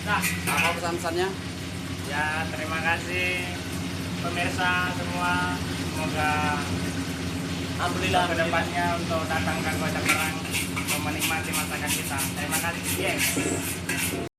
Nah, Apa pesan-pesannya? ya terima kasih pemirsa semua. Semoga Alhamdulillah. kedepannya untuk datang ke Kota Perang untuk menikmati masakan kita. Terima kasih. Yes.